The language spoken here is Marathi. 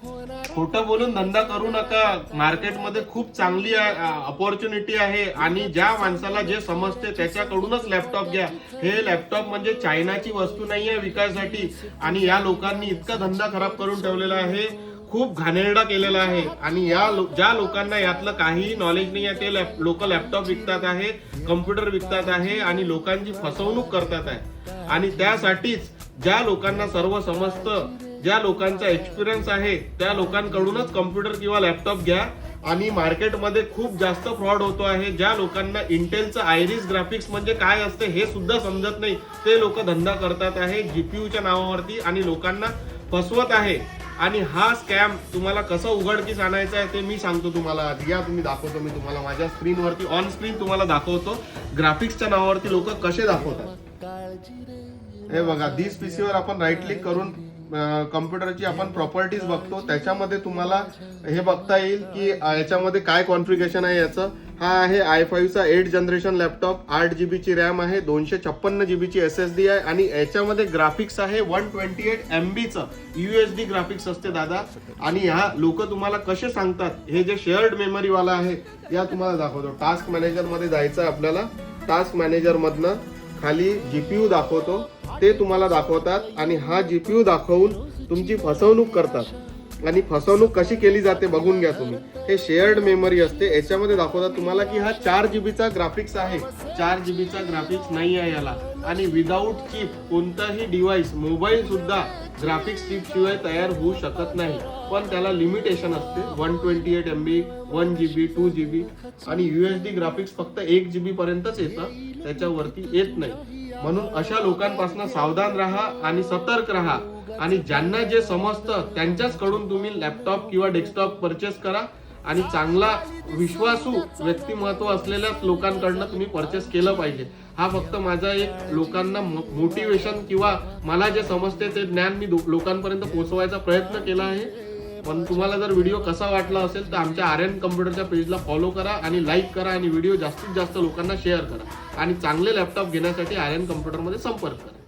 खोटं बोलून धंदा करू नका. मार्केटमध्ये खूप चांगली अपॉर्च्युनिटी आहे आणि ज्या माणसाला जे समजते त्याच्याकडूनच लॅपटॉप घ्या. हे लॅपटॉप म्हणजे चायनाची वस्तू नाहीये विकायसाठी. आणि या लोकांनी इतका धंदा खराब करून ठेवलेला आहे, खूप घाणेरडा केलेला आहे. आणि ज्या लोकांना यातलं काहीही नॉलेज नाही आहे ते लोक लॅपटॉप विकतात आहे, कम्प्युटर विकतात आहे आणि लोकांची फसवणूक करतात आहे. आणि त्यासाठीच ज्या लोकांना सर्व समजतं, ज्या लोकांचा एक्सपिरियन्स आहे त्या लोकांकडूनच कम्प्युटर किंवा लॅपटॉप घ्या. आणि मार्केटमध्ये खूप जास्त फ्रॉड होतो आहे. ज्या लोकांना इंटेलचं आयरिस ग्राफिक्स म्हणजे काय असते हे सुद्धा समजत नाही ते लोक धंदा करतात आहे जीपीयूच्या नावावरती आणि लोकांना फसवत आहे. आणि हा स्कॅम तुम्हाला कसं उघडकीस आणायचा आहे ते मी सांगतो तुम्हाला. या तुम्ही दाखवतो मी तुम्हाला माझ्या स्क्रीनवरती ऑन स्क्रीन तुम्हाला दाखवतो ग्राफिक्सच्या नावावरती लोक कसे दाखवतात. हे बघा, दिस पीसीवर आपण राईट क्लिक करून कम्प्युटरची आपण प्रॉपर्टीज बघतो. त्याच्यामध्ये तुम्हाला हे बघता येईल की याच्यामध्ये काय कॉन्फिगरेशन आहे याचं. हा आहे i5चा 8 जनरेशन लॅपटॉप, 8 GB ची रॅम आहे, 256 GB ची SSD आहे आणि याच्यामध्ये ग्राफिक्स आहे 128 MB USD ग्राफिक्स असते दादा. आणि ह्या लोक तुम्हाला कसे सांगतात, हे जे शेअर्ड मेमरी वाला आहे या तुम्हाला दाखवतो. टास्क मॅनेजर मध्ये जायचं आपल्याला. टास्क मॅनेजर मधनं खाली जीपीयू दाखवतो ते तुम्हाला दाखवतात आणि हा जीपीयू दाखवून तुमची फसवणूक करतात. आणि फसवणूक कशी केली जाते बघून घ्या तुम्ही. हे शेअर्ड मेमरी असते, याच्यामध्ये दाखवतात तुम्हाला की हा 4 GB चा ग्राफिक्स आहे. 4 GB चा ग्राफिक्स नाही आहे याला. आणि विदाऊट चिप कोणताही डिव्हाइस, मोबाईल सुद्धा ग्राफिक्स चिप शिवाय तयार होऊ शकत नाही. पण त्याला लिमिटेशन असते. 128 MB, 1 GB, 2 GB आणि USD ग्राफिक्स फक्त 1 GB पर्यंतच येतं, त्याच्यावरती येत नाही. म्हणून अशा लोकांपासून सावधान राहा आणि सतर्क राहा. आणि ज्यांना जे समजतं त्यांच्याच कडून तुम्ही लॅपटॉप किंवा डेस्कटॉप परचेस करा. आणि चांगला विश्वासू व्यक्तिमत्व असलेल्या लोकांकडनं तुम्ही परचेस केलं पाहिजे. हा फक्त माझा एक लोकांना मोटिवेशन किंवा मला जे समजते ते ज्ञान मी लोकांपर्यंत पोहोचवायचा प्रयत्न केला आहे. पण तुम्हाला जर व्हिडिओ कसा वाटला असेल तर आमच्या आर्यन कम्प्युटरच्या पेजला फॉलो करा आणि लाईक करा आणि व्हिडिओ जास्तीत जास्त लोकांना शेअर करा. आणि चांगले लॅपटॉप घेण्यासाठी आर्यन कम्प्युटरमध्ये संपर्क करा.